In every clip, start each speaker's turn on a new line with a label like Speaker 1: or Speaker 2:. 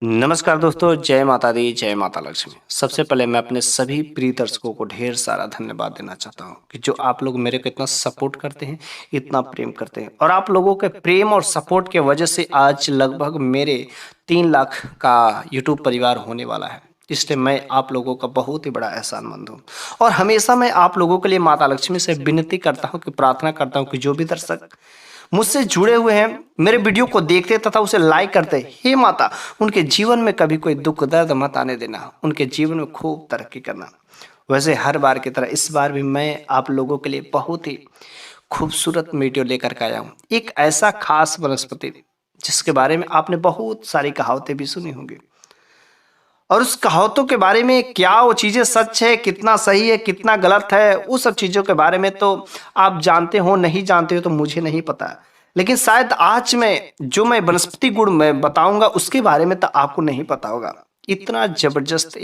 Speaker 1: नमस्कार दोस्तों, जय माता दी, जय माता लक्ष्मी। सबसे पहले मैं अपने सभी प्रिय दर्शकों को ढेर सारा धन्यवाद देना चाहता हूँ कि जो आप लोग मेरे को इतना सपोर्ट करते हैं, इतना प्रेम करते हैं और आप लोगों के प्रेम और सपोर्ट के वजह से आज लगभग मेरे 3 लाख का यूट्यूब परिवार होने वाला है। इसलिए मैं आप लोगों का बहुत ही बड़ा एहसानमंद हूँ और हमेशा मैं आप लोगों के लिए माता लक्ष्मी से विनती करता हूँ कि प्रार्थना करता हूँ कि जो भी दर्शक मुझसे जुड़े हुए हैं, मेरे वीडियो को देखते तथा उसे लाइक करते, हे माता उनके जीवन में कभी कोई दुख दर्द मत आने देना, उनके जीवन में खूब तरक्की करना। वैसे हर बार की तरह इस बार भी मैं आप लोगों के लिए बहुत ही खूबसूरत वीडियो लेकर के आया हूँ। एक ऐसा खास वनस्पति जिसके बारे में आपने बहुत सारी कहावतें भी सुनी होंगी और उस कहावतों के बारे में क्या वो चीज़ें सच है, कितना सही है, कितना गलत है, उस सब चीज़ों के बारे में तो आप जानते हो, नहीं जानते हो तो मुझे नहीं पता। लेकिन शायद आज मैं जो मैं वनस्पति गुण मैं बताऊंगा उसके बारे में तो आपको नहीं पता होगा। इतना जबरदस्त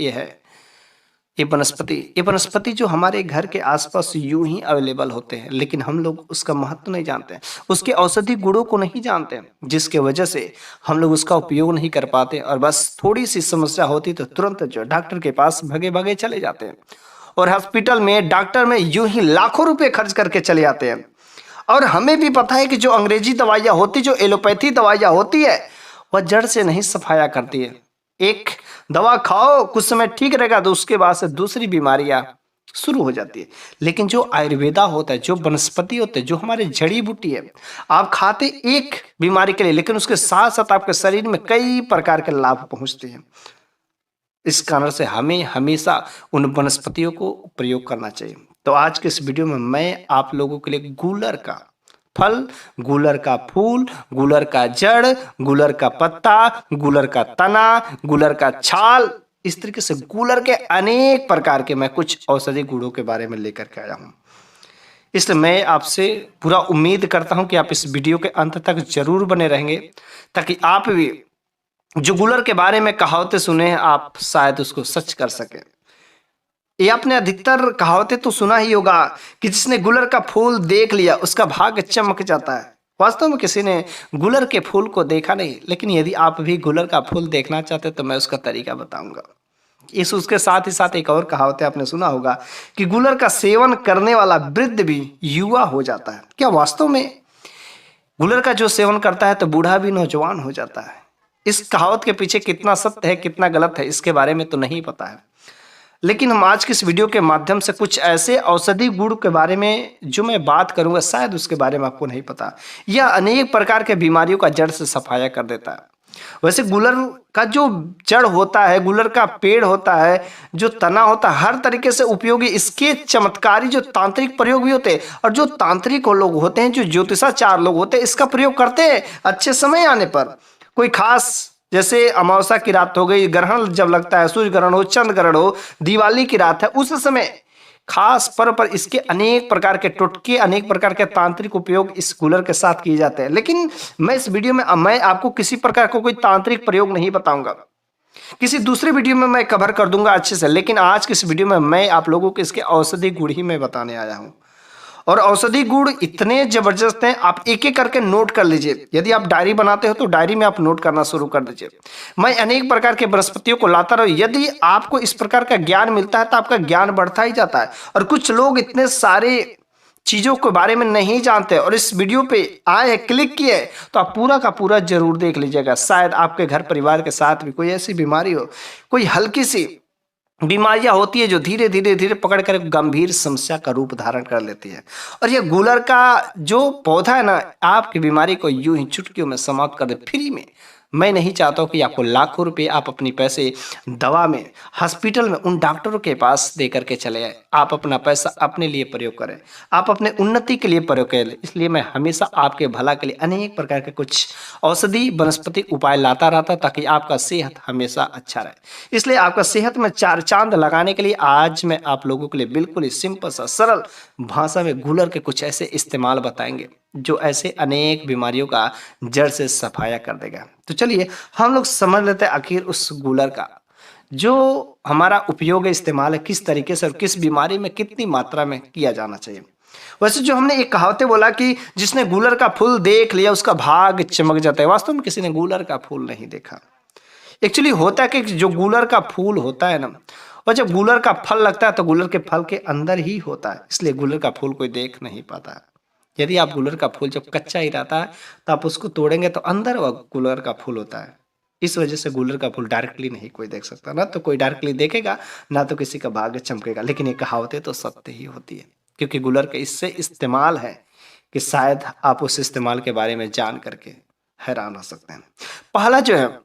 Speaker 1: ये वनस्पति जो हमारे घर के आसपास यूं ही अवेलेबल होते हैं, लेकिन हम लोग उसका महत्व नहीं जानते हैं, उसके औषधि गुणों को नहीं जानते हैं, जिसके वजह से हम लोग उसका उपयोग नहीं कर पाते और बस थोड़ी सी समस्या होती तो तुरंत जो डॉक्टर के पास भगे भगे चले जाते हैं और हॉस्पिटल में डॉक्टर में यूं ही लाखों रुपए खर्च करके चले आते हैं। और हमें भी पता है कि जो अंग्रेजी दवाइयाँ होती, जो एलोपैथी दवाइयाँ होती है, वह जड़ से नहीं सफाया करती है। एक दवा खाओ, कुछ समय ठीक रहेगा तो उसके बाद से दूसरी बीमारियां शुरू हो जाती है। लेकिन जो आयुर्वेदा होता है, जो वनस्पति होते हैं, जो हमारे जड़ी बूटी है, आप खाते एक बीमारी के लिए, लेकिन उसके साथ साथ आपके शरीर में कई प्रकार के लाभ पहुंचते हैं। इस कारण से हमें हमेशा उन वनस्पतियों को प्रयोग करना चाहिए। तो आज के इस वीडियो में मैं आप लोगों के लिए गूलर का फल, गूलर का फूल, गूलर का जड़, गूलर का पत्ता, गूलर का तना, गूलर का छाल, इस तरीके से गूलर के अनेक प्रकार के मैं कुछ औषधि गुणों के बारे में लेकर के आया हूं। इसलिए मैं आपसे पूरा उम्मीद करता हूं कि आप इस वीडियो के अंत तक जरूर बने रहेंगे, ताकि आप भी जो गूलर के बारे में कहावतें सुने हैं, आप शायद उसको सच कर सकें। ये आपने अधिकतर कहावतें तो सुना ही होगा कि जिसने गुलर का फूल देख लिया उसका भाग्य चमक जाता है। वास्तव में किसी ने गुलर के फूल को देखा नहीं, लेकिन यदि आप भी गुलर का फूल देखना चाहते तो मैं उसका तरीका बताऊंगा। इस उसके साथ ही साथ एक और कहावत है, आपने सुना होगा कि गुलर का सेवन करने वाला वृद्ध भी युवा हो जाता है। क्या वास्तव में गुलर का जो सेवन करता है तो बूढ़ा भी नौजवान हो जाता है? इस कहावत के पीछे कितना सत्य है, कितना गलत है, इसके बारे में तो नहीं पता है। लेकिन हम आज की इस वीडियो के माध्यम से कुछ ऐसे औषधि गुण के बारे में जो मैं बात करूंगा, शायद उसके बारे में आपको नहीं पता। यह अनेक प्रकार के बीमारियों का जड़ से सफाया कर देता है। वैसे गुलर का जो जड़ होता है, गुलर का पेड़ होता है, जो तना होता है, हर तरीके से उपयोगी। इसके चमत्कारी जो तांत्रिक प्रयोग भी होते हैं और जो तांत्रिक लोग होते हैं, जो ज्योतिषाचार लोग होते हैं, इसका प्रयोग करते हैं अच्छे समय आने पर। कोई खास जैसे अमावस्या की रात हो गई, ग्रहण जब लगता है, सूर्य ग्रहण हो, चंद्र ग्रहण हो, दिवाली की रात है, उस समय खास पर्व पर इसके अनेक प्रकार के टोटके, अनेक प्रकार के तांत्रिक उपयोग इस कूलर के साथ किए जाते हैं। लेकिन मैं इस वीडियो में मैं आपको किसी प्रकार का कोई तांत्रिक प्रयोग नहीं बताऊंगा। किसी दूसरे वीडियो में मैं कवर कर दूंगा अच्छे से, लेकिन आज की इस वीडियो में मैं आप लोगों को इसके औषधि गुण ही मैं बताने आया हूँ। और औषधि गुण इतने जबरदस्त हैं, आप एक एक करके नोट कर लीजिए। यदि आप डायरी बनाते हो तो डायरी में आप नोट करना शुरू कर दीजिए। मैं अनेक प्रकार के वनस्पतियों को लाता रहूं। यदि आपको इस प्रकार का ज्ञान मिलता है तो आपका ज्ञान बढ़ता ही जाता है। और कुछ लोग इतने सारे चीजों के बारे में नहीं जानते और इस वीडियो पे आए हैं, क्लिक किए, तो आप पूरा का पूरा जरूर देख लीजिएगा। शायद आपके घर परिवार के साथ भी कोई ऐसी बीमारी हो, कोई हल्की सी बीमारियां होती है जो धीरे धीरे धीरे पकड़ कर गंभीर समस्या का रूप धारण कर लेती है। और ये गूलर का जो पौधा है ना, आपकी बीमारी को यूं ही चुटकियों में समाप्त कर दे, फ्री में। मैं नहीं चाहता हूं कि आपको लाखों रुपए आप अपनी पैसे दवा में, हॉस्पिटल में उन डॉक्टरों के पास दे करके चले आए। आप अपना पैसा अपने लिए प्रयोग करें, आप अपने उन्नति के लिए प्रयोग करें। इसलिए मैं हमेशा आपके भला के लिए अनेक प्रकार के कुछ औषधि वनस्पति उपाय लाता रहता, ताकि आपका सेहत हमेशा अच्छा रहे। इसलिए आपका सेहत में चार चांद लगाने के लिए आज मैं आप लोगों के लिए बिल्कुल ही सिंपल सा सरल भाषा में गूलर के कुछ ऐसे इस्तेमाल बताएंगे जो ऐसे अनेक बीमारियों का जड़ से सफाया कर देगा। तो चलिए हम लोग समझ लेते हैं आखिर उस गूलर का जो हमारा उपयोग है, इस्तेमाल है, किस तरीके से और किस बीमारी में कितनी मात्रा में किया जाना चाहिए। वैसे जो हमने एक कहावतें बोला कि जिसने गूलर का फूल देख लिया उसका भाग चमक जाता है, वास्तव में किसी ने गूलर का फूल नहीं देखा। एक्चुअली होता है कि जो गूलर का फूल होता है ना, और जब गूलर का फल लगता है तो गूलर के फल के अंदर ही होता है, इसलिए गूलर का फूल कोई देख नहीं पाता है। यदि आप गूलर का फूल जब कच्चा ही रहता है तो आप उसको तोड़ेंगे तो अंदर वह गूलर का फूल होता है। इस वजह से गूलर का फूल डायरेक्टली नहीं कोई देख सकता, ना तो कोई डायरेक्टली देखेगा, ना तो किसी का भाग्य चमकेगा। लेकिन ये कहावतें तो सत्य ही होती है, क्योंकि गूलर का इससे इस्तेमाल है कि शायद आप उस इस्तेमाल के बारे में जान करके हैरान हो सकते हैं। पहला जो है,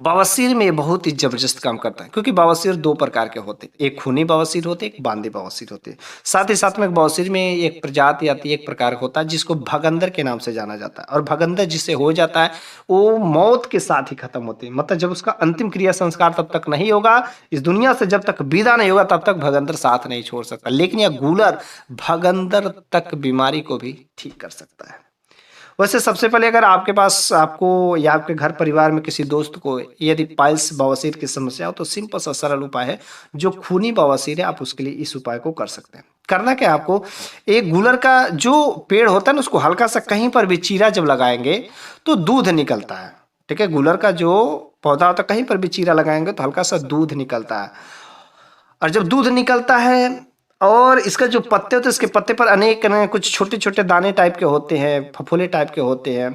Speaker 1: बवासीर में ये बहुत ही जबरदस्त काम करता है, क्योंकि बवासीर दो प्रकार के होते हैं, एक खूनी बवासीर होते हैं, एक बांदी बवासीर होते हैं। साथ ही साथ में बवासीर में एक प्रजाति आती है, एक प्रकार होता है जिसको भगंदर के नाम से जाना जाता है। और भगंदर जिसे हो जाता है वो मौत के साथ ही खत्म होती है, मतलब जब उसका अंतिम क्रिया संस्कार तब तक नहीं होगा, इस दुनिया से जब तक विदा नहीं होगा तब तक भगंदर साथ नहीं छोड़ सकता। लेकिन यह गूलर भगंदर तक बीमारी को भी ठीक कर सकता है। वैसे सबसे पहले अगर आपके पास, आपको या आपके घर परिवार में किसी दोस्त को यदि पाइल्स बवासीर की समस्या हो तो सिंपल सा सरल उपाय है, जो खूनी बवासीर है आप उसके लिए इस उपाय को कर सकते हैं। करना क्या है आपको, एक गूलर का जो पेड़ होता है ना उसको हल्का सा कहीं पर भी चीरा जब लगाएंगे तो दूध निकलता है। ठीक है, गूलर का जो पौधा होता है कहीं पर भी चीरा लगाएंगे तो हल्का सा दूध निकलता है। और जब दूध निकलता है और इसका जो पत्ते होते हैं, इसके पत्ते पर अनेक कुछ छोटे छोटे दाने टाइप के होते हैं, फफोले टाइप के होते हैं।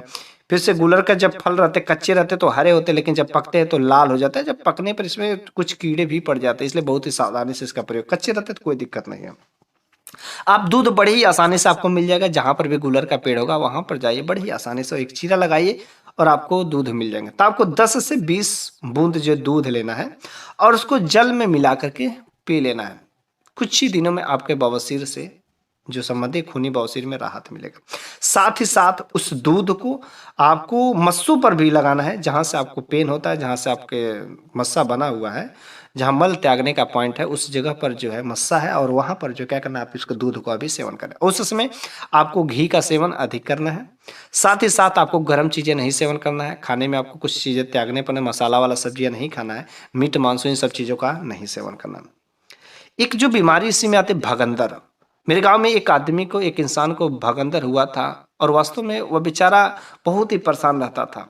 Speaker 1: फिर से गूलर का जब फल रहते, कच्चे रहते तो हरे होते, लेकिन जब पकते हैं तो लाल हो जाता है। जब पकने पर इसमें कुछ कीड़े भी पड़ जाते हैं, इसलिए बहुत ही सावधानी से इसका प्रयोग। कच्चे रहते तो कोई दिक्कत नहीं है। आप दूध बड़े ही आसानी से आपको मिल जाएगा, जहां पर भी गूलर का पेड़ होगा वहां पर जाइए, बड़े ही आसानी से एक चीरा लगाइए और आपको दूध मिल जाएंगे। तो आपको 10 से 20 बूंद जो दूध लेना है और उसको जल में मिला करके पी लेना है। कुछ ही दिनों में आपके बवासीर से जो संबंधी खूनी बवासीर में राहत मिलेगा। साथ ही साथ उस दूध को आपको मस्सों पर भी लगाना है, जहां से आपको पेन होता है, जहां से आपके मस्सा बना हुआ है, जहां मल त्यागने का पॉइंट है उस जगह पर जो है मस्सा है, और वहां पर जो क्या करना है, आप इसको दूध को अभी सेवन करना है। उस समय आपको घी का सेवन अधिक करना है। साथ ही साथ आपको गर्म चीजें नहीं सेवन करना है। खाने में आपको कुछ चीजें त्यागने पर, मसाला वाला सब्जियां नहीं खाना है, मीट मांस इन सब चीजों का नहीं सेवन करना है। एक जो बीमारी इसी में आती है भगंदर। मेरे गांव में एक आदमी को, एक इंसान को भगंदर हुआ था और वास्तव में वह बेचारा बहुत ही परेशान रहता था।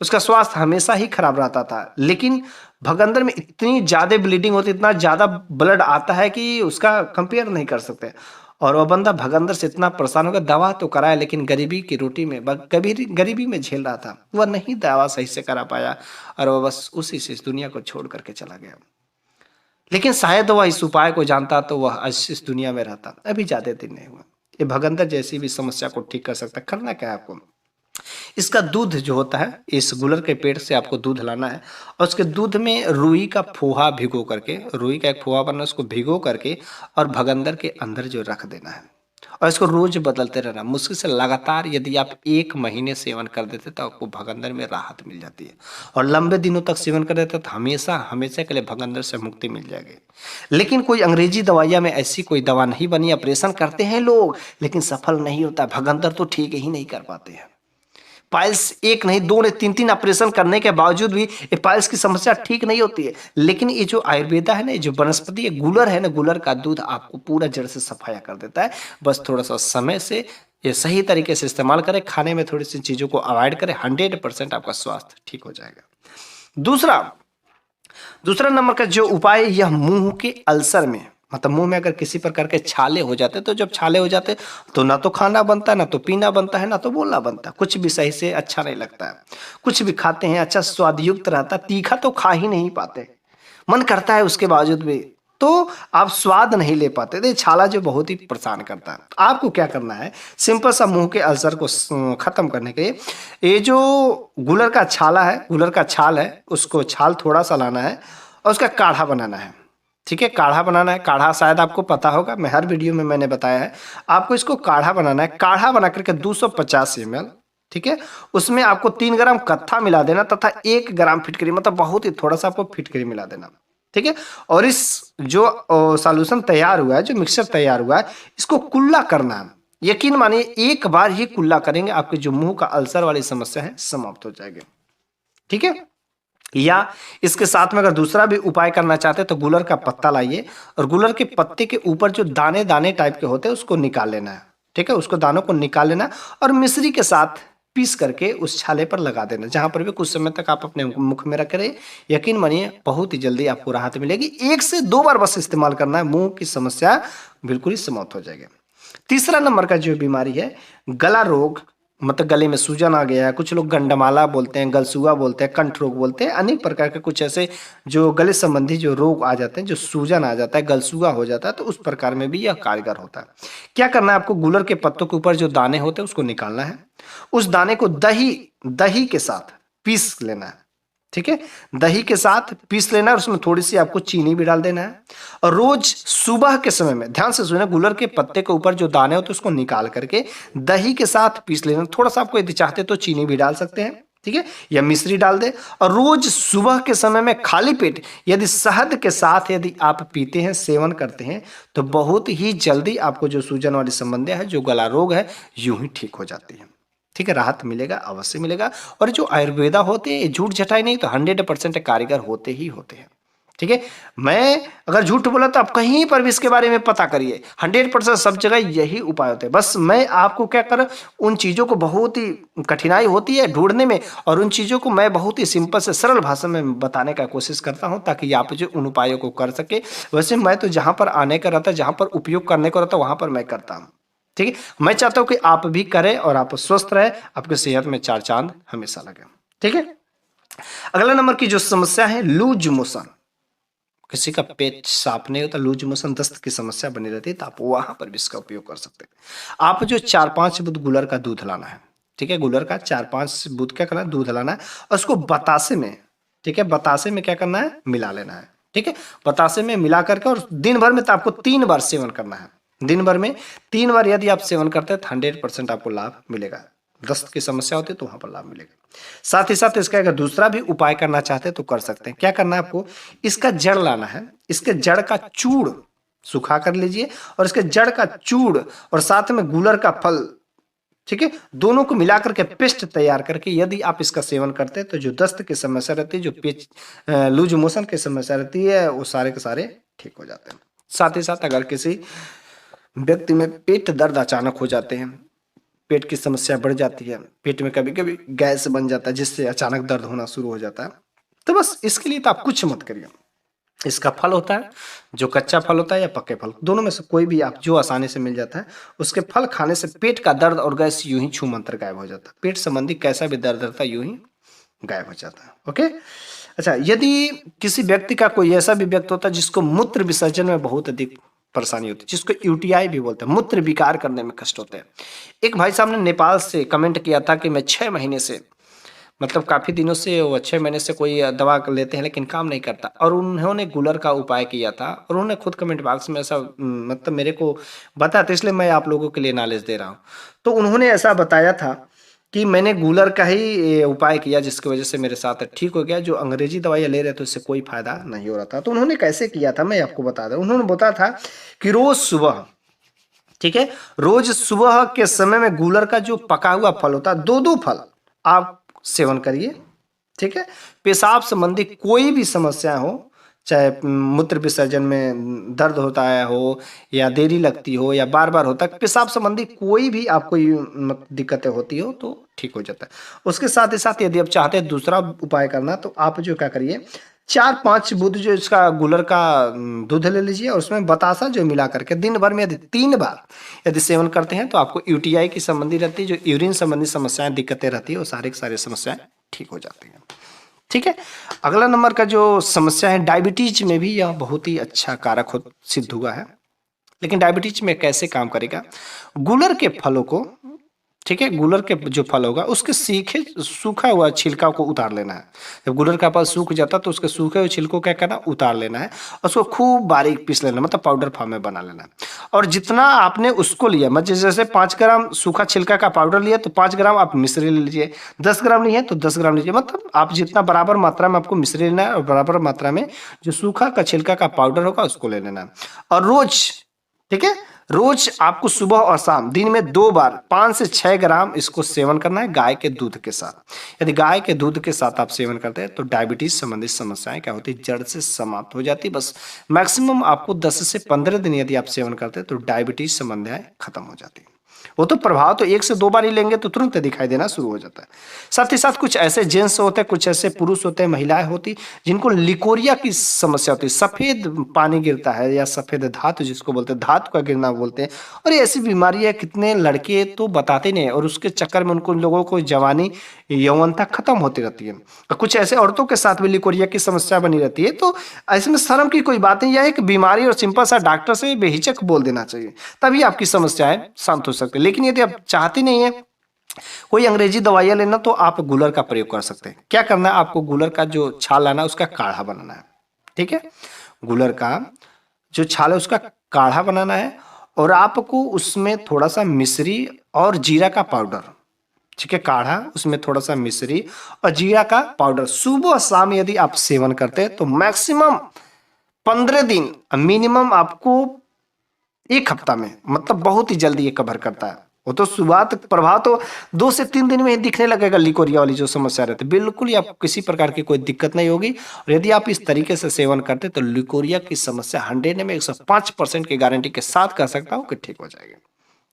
Speaker 1: उसका स्वास्थ्य हमेशा ही खराब रहता था, लेकिन भगंदर में इतनी ज्यादा ब्लीडिंग होती, इतना ज्यादा ब्लड आता है कि उसका कंपेयर नहीं कर सकते। और वह बंदा भगंदर से इतना परेशान हो गया, दवा तो कराया लेकिन गरीबी की रोटी में, गरीबी में झेल रहा था। वह नहीं दवा सही से करा पाया और वह बस उसी से इस दुनिया को छोड़ करके चला गया। लेकिन शायद वह इस उपाय को जानता तो वह आज इस दुनिया में रहता। अभी ज्यादा दिन नहीं हुआ। ये भगंदर जैसी भी समस्या को ठीक कर सकता है। करना क्या है आपको, इसका दूध जो होता है, इस गुलर के पेड़ से आपको दूध लाना है और उसके दूध में रुई का फोहा भिगो करके, रुई का एक फोहा बना उसको भिगो करके और भगंदर के अंदर जो रख देना है और इसको रोज बदलते रहना। मुश्किल से लगातार यदि आप 1 महीने सेवन कर देते तो आपको भगंदर में राहत मिल जाती है, और लंबे दिनों तक सेवन कर देते तो हमेशा हमेशा के लिए भगंदर से मुक्ति मिल जाएगी। लेकिन कोई अंग्रेजी दवाइयां में ऐसी कोई दवा नहीं बनी। ऑपरेशन करते हैं लोग लेकिन सफल नहीं होता, भगंदर तो ठीक ही नहीं कर पाते हैं। पाइल्स एक नहीं, 2 नहीं, 3 ऑपरेशन करने के बावजूद भी ये पाइल्स की समस्या ठीक नहीं होती है। लेकिन ये जो आयुर्वेदा है ना, ये जो वनस्पति ये गूलर है ना, गूलर का दूध आपको पूरा जड़ से सफाया कर देता है। बस थोड़ा सा समय से ये सही तरीके से इस्तेमाल करें, खाने में थोड़ी सी चीजों को अवॉइड करें, 100% आपका स्वास्थ्य ठीक हो जाएगा। दूसरा नंबर का जो उपाय, यह मुंह के अल्सर में, मतलब मुंह में अगर किसी प्रकार के छाले हो जाते, तो जब छाले हो जाते तो ना तो खाना बनता है, ना तो पीना बनता है, ना तो बोलना बनता है, कुछ भी सही से अच्छा नहीं लगता है। कुछ भी खाते हैं अच्छा स्वादयुक्त रहता, तीखा तो खा ही नहीं पाते, मन करता है उसके बावजूद भी, तो आप स्वाद नहीं ले पाते। तो छाला जो बहुत ही परेशान करता है। आपको क्या करना है, सिंपल सा मुंह के अल्सर को खत्म करने के लिए ये जो गूलर का छाला है, गूलर का छाल है, उसको छाल थोड़ा सा लाना है और उसका काढ़ा बनाना है। ठीक है, काढ़ा बनाना है। काढ़ा शायद आपको पता होगा, मैं हर वीडियो में मैंने बताया है। आपको इसको काढ़ा बनाना है। काढ़ा बना करके 250 ml, ठीक है, उसमें आपको 3 ग्राम कत्था मिला देना तथा 1 ग्राम फिटकरी, मतलब बहुत ही थोड़ा सा आपको फिटकरी मिला देना। ठीक है, और इस जो सॉल्यूशन तैयार हुआ है, जो मिक्सचर तैयार हुआ है, इसको कुल्ला करना है। यकीन मानिए एक बार ही कुल्ला करेंगे आपके जो मुंह का अल्सर वाली समस्या है समाप्त हो जाएगी। ठीक है, या इसके साथ में अगर दूसरा भी उपाय करना चाहते हैं तो गूलर का पत्ता लाइए और गूलर के पत्ते के ऊपर जो दाने दाने टाइप के होते हैं उसको निकाल लेना है। ठीक है, उसको दानों को निकाल लेना और मिश्री के साथ पीस करके उस छाले पर लगा देना, जहां पर भी कुछ समय तक आप अपने मुख में रख रहे, यकीन मानिए बहुत ही जल्दी आपको राहत मिलेगी। 1 से 2 बार बस इस्तेमाल करना है, मुंह की समस्या बिल्कुल ही समाप्त हो जाएगी। तीसरा नंबर का जो बीमारी है गला रोग, मतलब गले में सूजन आ गया है, कुछ लोग गंडमाला बोलते हैं, गलसुआ बोलते हैं, कंठ रोग बोलते हैं, अनेक प्रकार के कुछ ऐसे जो गले संबंधी जो रोग आ जाते हैं, जो सूजन आ जाता है, गलसुआ हो जाता है, तो उस प्रकार में भी यह कारगर होता है। क्या करना है आपको, गूलर के पत्तों के ऊपर जो दाने होते हैं उसको निकालना है, उस दाने को दही दही के साथ पीस लेना है, ठीक है, दही के साथ पीस लेना है, उसमें थोड़ी सी आपको चीनी भी डाल देना है, और रोज सुबह के समय में ध्यान से सुनना, गूलर के पत्ते के ऊपर जो दाने होते हैं उसको निकाल करके दही के साथ पीस लेना, थोड़ा सा आपको यदि चाहते तो चीनी भी डाल सकते हैं, ठीक है, या मिश्री डाल दे, और रोज सुबह के समय में खाली पेट यदि शहद के साथ यदि आप पीते हैं, सेवन करते हैं, तो बहुत ही जल्दी आपको जो सूजन वाली समस्या है, जो गला रोग है, यूं ही ठीक हो जाती है, ठीक है, राहत मिलेगा, अवश्य मिलेगा। और जो आयुर्वेदा होते हैं झूठ झटाई नहीं, तो 100% कारीगर होते ही होते हैं, ठीक है। मैं अगर झूठ बोला तो आप कहीं पर भी इसके बारे में पता करिए, 100% सब जगह यही उपाय होते हैं। बस मैं आपको क्या कर, उन चीज़ों को बहुत ही कठिनाई होती है ढूंढने में, और उन चीज़ों को मैं बहुत ही सिंपल से सरल भाषा में बताने का कोशिश करता हूं, ताकि आप जो उन उपायों को कर सके। वैसे मैं तो जहां पर आने का रहता है, जहां पर उपयोग करने को रहता है, वहां पर मैं करता हूं, ठीक है। मैं चाहता हूं कि आप भी करें और आप स्वस्थ रहे, आपकी सेहत में 4 चांद हमेशा लगे, ठीक है। अगला नंबर की जो समस्या है लूज मोशन, किसी का पेट साफ नहीं होता, लूज मोशन दस्त की समस्या बनी रहती है, तो आप वहां पर भी इसका उपयोग कर सकते हैं। आप जो 4-5 बूंद गुलर का दूध लाना है, ठीक है, गुलर का 4-5 बूंद क्या करना है, दूध लाना है, और उसको बतासे में, ठीक है, बतासे में क्या करना है, मिला लेना है, ठीक है, बतासे में मिला करके, और दिन भर में तो आपको 3 बार सेवन करना है, दिन भर में 3 बार यदि आप सेवन करते हैं तो 100% आपको लाभ मिलेगा। दस्त की समस्या होती है तो वहां पर लाभ मिलेगा। साथ ही साथ इसका अगर दूसरा भी उपाय करना चाहते हैं तो कर सकते हैं। क्या करना है आपको, इसका जड़ लाना है, इसके जड़ का चूड़ सुखा कर लीजिए, और इसके जड़ का चूड़ और साथ में गूलर का फल, ठीक है, दोनों को मिलाकर के पेस्ट तैयार करके यदि आप इसका सेवन करते हैं तो जो दस्त की समस्या रहती है, जो पेट लूज मोशन की समस्या रहती है, वो सारे के सारे ठीक हो जाते हैं। साथ ही साथ अगर किसी व्यक्ति में पेट दर्द अचानक हो जाते हैं, पेट की समस्या बढ़ जाती है, पेट में कभी कभी गैस बन जाता है, जिससे अचानक दर्द होना शुरू हो जाता है, तो बस इसके लिए तो आप कुछ मत करिए। इसका फल होता है, जो कच्चा फल होता है या पक्के फल, दोनों में से कोई भी आप जो आसानी से मिल जाता है, उसके फल खाने से पेट का दर्द और गैस यूं ही छू मंतर गायब हो जाता है। पेट संबंधी कैसा भी दर्द रहता है यूं ही गायब हो जाता है। ओके, अच्छा, यदि किसी व्यक्ति का कोई ऐसा भी व्यक्ति होता है जिसको मूत्र विसर्जन में बहुत अधिक परेशानी होती है, जिसको यूटीआई भी बोलते हैं, मूत्र विकार करने में कष्ट होते हैं। एक भाई साहब ने नेपाल से कमेंट किया था कि मैं 6 महीने से, मतलब काफी दिनों से, वो 6 महीने से कोई दवा लेते हैं लेकिन काम नहीं करता, और उन्होंने गूलर का उपाय किया था, और उन्होंने खुद कमेंट बॉक्स में ऐसा मतलब मेरे को बताया था, इसलिए मैं आप लोगों के लिए नॉलेज दे रहा हूँ। तो उन्होंने ऐसा बताया था कि मैंने गूलर का ही उपाय किया, जिसकी वजह से मेरे साथ ठीक हो गया। जो अंग्रेजी दवाइयाँ ले रहे थे उससे कोई फायदा नहीं हो रहा था। तो उन्होंने कैसे किया था मैं आपको बता दूं। उन्होंने बताया था कि रोज सुबह, ठीक है, रोज सुबह के समय में गूलर का जो पका हुआ फल होता है, 2-2 फल आप सेवन करिए, ठीक है। पेशाब संबंधी कोई भी समस्या हो, चाहे मूत्र विसर्जन में दर्द होता है हो, या देरी लगती हो, या बार बार होता है, पेशाब संबंधी कोई भी आपको दिक्कतें होती हो तो ठीक हो जाता है। उसके साथ ही साथ यदि आप चाहते हैं दूसरा उपाय करना, तो आप जो क्या करिए, 4-5 बूंद जो इसका गूलर का दूध ले लीजिए, और उसमें बतासा जो मिला करके दिन भर में यदि 3 बार यदि सेवन करते हैं, तो आपको यूटीआई की संबंधी रहती है, जो यूरिन संबंधी समस्याएं दिक्कतें रहती है, वो सारी की सारी समस्याएं ठीक हो जाती हैं, ठीक है। अगला नंबर का जो समस्या है डायबिटीज में भी यह बहुत ही अच्छा कारक सिद्ध हुआ है। लेकिन डायबिटीज में कैसे काम करेगा, गूलर के फलों को, ठीक है, गूलर के जो फल होगा उसके सूखा हुआ छिलका को उतार लेना है। जब गूलर का फल सूख जाता है तो उसके सूखे हुए छिलको क्या करना, उतार लेना है, और उसको खूब बारीक पीस लेना, मतलब पाउडर फॉर्म में बना लेना है। और जितना आपने उसको लिया, मतलब जैसे 5 ग्राम सूखा छिलका का पाउडर लिया तो 5 ग्राम आप मिश्री ले लीजिए, 10 ग्राम नहीं है तो 10 ग्राम लीजिए, मतलब आप जितना बराबर मात्रा में आपको मिश्री लेना है, और बराबर मात्रा में जो सूखा का छिलका का पाउडर होगा उसको ले लेना है। और रोज, ठीक है, रोज आपको सुबह और शाम दिन में 2 बार 5 से 6 ग्राम इसको सेवन करना है गाय के दूध के साथ। यदि गाय के दूध के साथ आप सेवन करते हैं तो डायबिटीज संबंधित समस्याएं क्या होती है, जड़ से समाप्त हो जाती है। बस मैक्सिमम आपको 10 से 15 दिन यदि आप सेवन करते हैं तो डायबिटीज समस्याएं खत्म हो जाती है। वो तो प्रभाव तो 1 से 2 बार ही लेंगे तो तुरंत दिखाई देना शुरू हो जाता है। साथ ही साथ कुछ ऐसे जेंट्स होते हैं, कुछ ऐसे पुरुष होते हैं, महिलाएं होती जिनको लिकोरिया की समस्या होती है, सफेद पानी गिरता है या सफेद धातु जिसको बोलते हैं, धातु का गिरना बोलते हैं। और ये ऐसी बीमारी है, कितने लड़के तो बताते नहीं है और उसके चक्कर में उनको, उन लोगों को जवानी यौवनता खत्म होती रहती है। और कुछ ऐसे औरतों के साथ भी लिकोरिया की समस्या बनी रहती है। तो ऐसे में शर्म की कोई बात नहीं, यह एक बीमारी और सिंपल सा डॉक्टर से बेहिचक बोल देना चाहिए, तभी आपकी समस्याएं शांत हो सकती है। लेकिन यदि आप चाहते नहीं है कोई अंग्रेजी दवाइयां लेना, तो आप गूलर का प्रयोग कर सकते हैं। क्या करना है, आपको गूलर का जो छाल लाना है उसका काढ़ा बनाना है। ठीक है, गूलर का जो छाल है उसका काढ़ा बनाना है और आपको उसमें थोड़ा सा मिश्री और जीरा का पाउडर, ठीक है, काढ़ा, उसमें थोड़ा सा मिश्री और जीरा का पाउडर सुबह शाम यदि आप सेवन करते हैं तो मैक्सिमम 15 दिन, मिनिमम आपको 1 हफ्ता में, मतलब बहुत ही जल्दी ये कवर करता है। वो तो शुरुआत प्रभाव तो 2 से 3 दिन में ही दिखने लगेगा। लिकोरिया वाली जो समस्या रहती है, बिल्कुल ही आपको किसी प्रकार की कोई दिक्कत नहीं होगी। और यदि आप इस तरीके से सेवन करते तो लिकोरिया की समस्या 100 में 105% की गारंटी के साथ कह सकता हूँ कि ठीक हो जाएगी।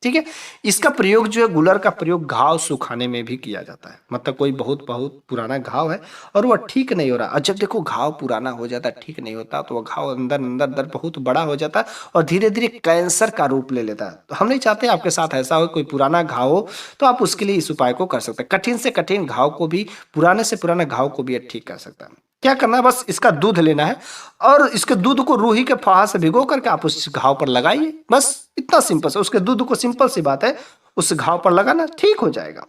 Speaker 1: ठीक है, इसका प्रयोग जो है, गूलर का प्रयोग घाव सुखाने में भी किया जाता है। मतलब कोई बहुत बहुत पुराना घाव है और वह ठीक नहीं हो रहा, और जब देखो घाव पुराना हो जाता है, ठीक नहीं होता, तो वह घाव अंदर अंदर अंदर बहुत बड़ा हो जाता है और धीरे धीरे कैंसर का रूप ले लेता है। तो हम नहीं चाहते आपके साथ ऐसा हो, कोई पुराना घाव हो, तो आप उसके लिए इस उपाय को कर सकते हैं। कठिन से कठिन घाव को भी, पुराने से पुराना घाव को भी ठीक कर सकता है। क्या करना है, बस इसका दूध लेना है और इसके दूध को रूही के फाहा से भिगो करके आप उस घाव पर लगाइए। बस इतना सिंपल से उसके दूध को, सिंपल सी बात है, उस घाव पर लगाना, ठीक हो जाएगा।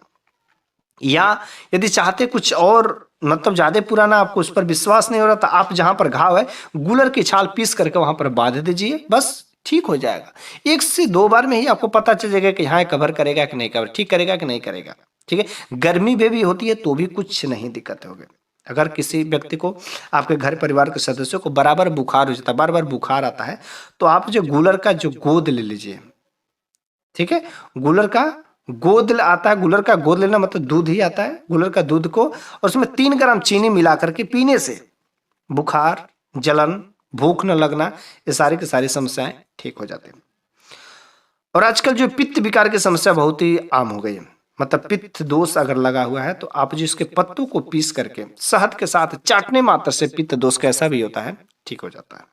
Speaker 1: या यदि चाहते कुछ और, मतलब ज्यादा पुराना, आपको उस पर विश्वास नहीं हो रहा, तो आप जहां पर घाव है गूलर की छाल पीस करके वहां पर बांध दीजिए, बस ठीक हो जाएगा। 1 से 2 बार में ही आपको पता चल जाएगा कि हाँ कवर करेगा कि नहीं कवर, ठीक करेगा कि नहीं करेगा। ठीक है, गर्मी में भी होती है तो भी कुछ नहीं दिक्कत होगी। अगर किसी व्यक्ति को, आपके घर परिवार के सदस्यों को बराबर बुखार हो जाता है, बार बार बुखार आता है, तो आप जो गूलर का जो गोद ले लीजिए। ठीक है, गूलर का गोद आता है, गूलर का गोद लेना मतलब दूध ही आता है, गूलर का दूध को, और उसमें 3 ग्राम चीनी मिला करके पीने से बुखार, जलन, भूख न लगना, ये सारी की सारी समस्याएं ठीक हो जाती हैं। और आजकल जो पित्त विकार की समस्या बहुत ही आम हो गई है, मतलब पित्त दोष अगर लगा हुआ है तो आप जो इसके पत्तों को पीस करके शहद के साथ चाटने मात्र से पित्त दोष कैसा भी होता है ठीक हो जाता है।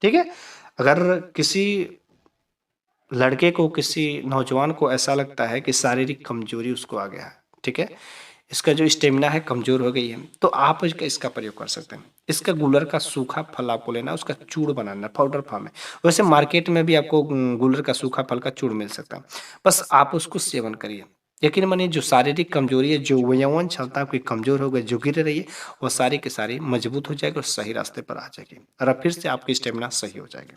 Speaker 1: ठीक है, अगर किसी लड़के को, किसी नौजवान को ऐसा लगता है कि शारीरिक कमजोरी उसको आ गया है, ठीक है, इसका जो स्टेमिना है कमजोर हो गई है, तो आप इसका प्रयोग कर सकते हैं। इसका गूलर का सूखा फल आपको लेना, उसका चूड़ बनाना पाउडर फॉर्म में। वैसे मार्केट में भी आपको गूलर का सूखा फल का चूड़ मिल सकता है, बस आप उसको सेवन करिए। यकीन मानिए, जो शारीरिक कमजोरी है, जो यौवन क्षमता आपकी कमजोर हो गई, जो गिर रही है, वो सारी की सारी मजबूत हो जाएगी और सही रास्ते पर आ जाएगी और अब फिर से आपकी स्टेमिना सही हो जाएगी।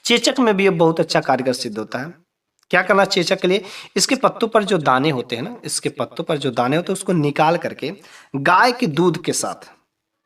Speaker 1: चेचक में भी ये बहुत अच्छा कारगर सिद्ध होता है। क्या करना चेचक के लिए, इसके पत्तों पर जो दाने होते हैं ना, इसके पत्तों पर जो दाने होते हैं उसको निकाल करके गाय के दूध के साथ,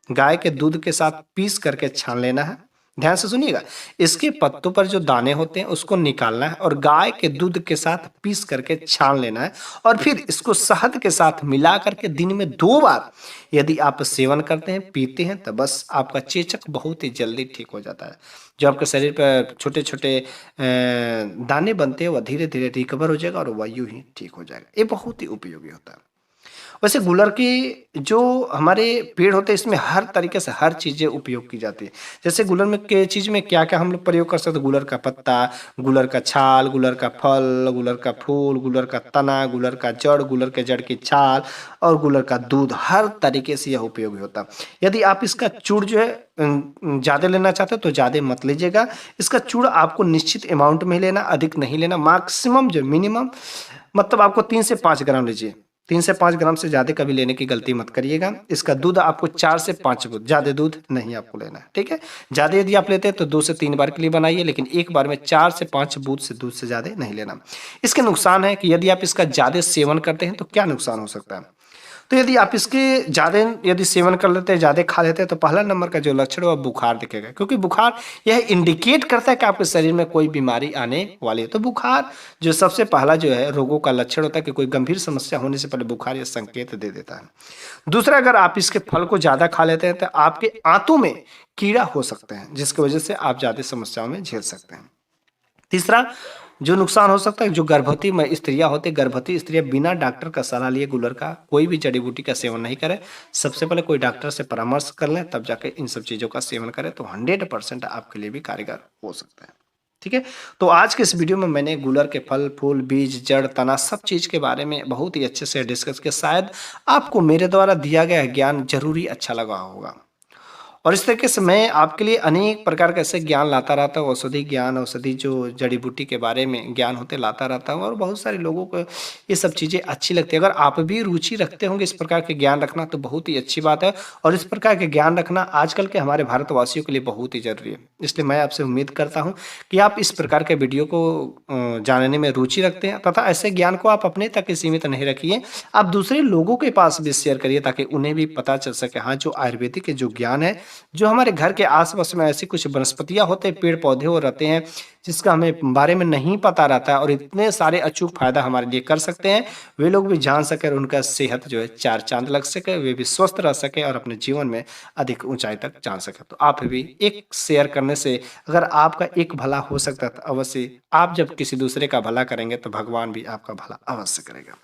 Speaker 1: गाय के दूध के साथ पीस करके छान लेना है। ध्यान से सुनिएगा, इसके पत्तों पर जो दाने होते हैं उसको निकालना है और गाय के दूध के साथ पीस करके छान लेना है और फिर इसको शहद के साथ मिला करके दिन में 2 बार यदि आप सेवन करते हैं, पीते हैं, तो बस आपका चेचक बहुत ही जल्दी ठीक हो जाता है। जो आपके शरीर पर छोटे छोटे दाने बनते हैं वह धीरे धीरे रिकवर हो जाएगा और वह यूं ही ठीक हो जाएगा। ये बहुत ही उपयोगी होता है। वैसे गूलर की जो हमारे पेड़ होते हैं, इसमें हर तरीके से हर चीजें उपयोग की जाती है। जैसे गूलर में के चीज में क्या क्या हम लोग प्रयोग कर सकते हैं, गूलर का पत्ता, गूलर का छाल, गूलर का फल, गूलर का फूल, गूलर का तना, गूलर का जड़, गूलर के जड़ की छाल और गूलर का दूध, हर तरीके से यह उपयोगी होता है। यदि आप इसका चूड़ जो है ज्यादा लेना चाहते हो तो ज्यादा मत लीजिएगा। इसका चूड़ आपको निश्चित अमाउंट में लेना, अधिक नहीं लेना, मैक्सिमम जो मिनिमम, मतलब आपको 3 से 5 ग्राम लीजिए। 3 से 5 ग्राम से ज्यादा कभी लेने की गलती मत करिएगा। इसका दूध आपको 4 से 5 बूंद, ज्यादा दूध नहीं आपको लेना है। ठीक है, ज्यादा यदि आप लेते हैं तो 2 से 3 बार के लिए बनाइए, लेकिन एक बार में 4 से 5 बूंद से दूध से ज्यादा नहीं लेना। इसके नुकसान है कि यदि आप इसका ज्यादा सेवन करते हैं तो क्या नुकसान हो सकता है। तो यदि आप इसके ज़्यादा यदि सेवन कर लेते हैं, ज़्यादा खा लेते हैं, तो पहला नंबर का जो लक्षण है वह बुखार दिखेगा, क्योंकि बुखार यह इंडिकेट करता है कि आपके शरीर में कोई बीमारी आने वाली है। तो बुखार जो सबसे पहला जो है रोगों का लक्षण होता है कि कोई गंभीर समस्या होने से पहले बुखार यह संकेत दे देता है। दूसरा, अगर आप इसके फल को ज़्यादा खा लेते हैं तो आपके आंतों में कीड़ा हो सकते हैं, जिसकी वजह से आप ज़्यादा समस्याओं में झेल सकते हैं। तीसरा, जो नुकसान हो सकता है, जो गर्भवती स्त्रियाँ होती हैं, गर्भवती स्त्रियाँ बिना डॉक्टर का सलाह लिए गूलर का कोई भी जड़ी बूटी का सेवन नहीं करें। सबसे पहले कोई डॉक्टर से परामर्श कर लें, तब जाके इन सब चीज़ों का सेवन करें, तो 100% आपके लिए भी कारगर हो सकता है। ठीक है? तो आज के इस वीडियो में मैंने गूलर के फल, फूल, बीज, जड़, तना सब चीज़ के बारे में बहुत ही अच्छे से डिस्कस किया। शायद आपको मेरे द्वारा दिया गया ज्ञान ज़रूर ही अच्छा लगा होगा। और इस तरीके से मैं आपके लिए अनेक प्रकार के ऐसे ज्ञान लाता रहता हूँ, औषधि ज्ञान, औषधि जो जड़ी-बूटी के बारे में ज्ञान होते लाता रहता हूँ और बहुत सारे लोगों को ये सब चीज़ें अच्छी लगती है। अगर आप भी रुचि रखते होंगे इस प्रकार के ज्ञान रखना तो बहुत ही अच्छी बात है और इस प्रकार के ज्ञान रखना आजकल के हमारे भारतवासियों के लिए बहुत ही ज़रूरी है। इसलिए मैं आपसे उम्मीद करता हूँ कि आप इस प्रकार के वीडियो को जानने में रुचि रखते हैं तथा ऐसे ज्ञान को आप अपने तक ही सीमित नहीं रखिए, आप दूसरे लोगों के पास भी शेयर करिए ताकि उन्हें भी पता चल सके हाँ, जो आयुर्वेदिक के जो ज्ञान है, जो हमारे घर के आस-पास में ऐसी कुछ वनस्पतियाँ होते हैं, पेड़-पौधे और रहते हैं, जिसका हमें बारे में नहीं पता रहता है और इतने सारे अचूक फ़ायदा हमारे लिए कर सकते हैं, वे लोग भी जान सकें और उनका सेहत जो है चार चाँद लग सके, वे भी स्वस्थ रह सकें और अपने जीवन में अधिक ऊँचाई तक जा सकें। तो आप भी एक शेयर करने से अगर आपका एक भला हो सकता है, तो अवश्य आप जब किसी दूसरे का भला करेंगे, तो भगवान भी आपका भला अवश्य करेगा।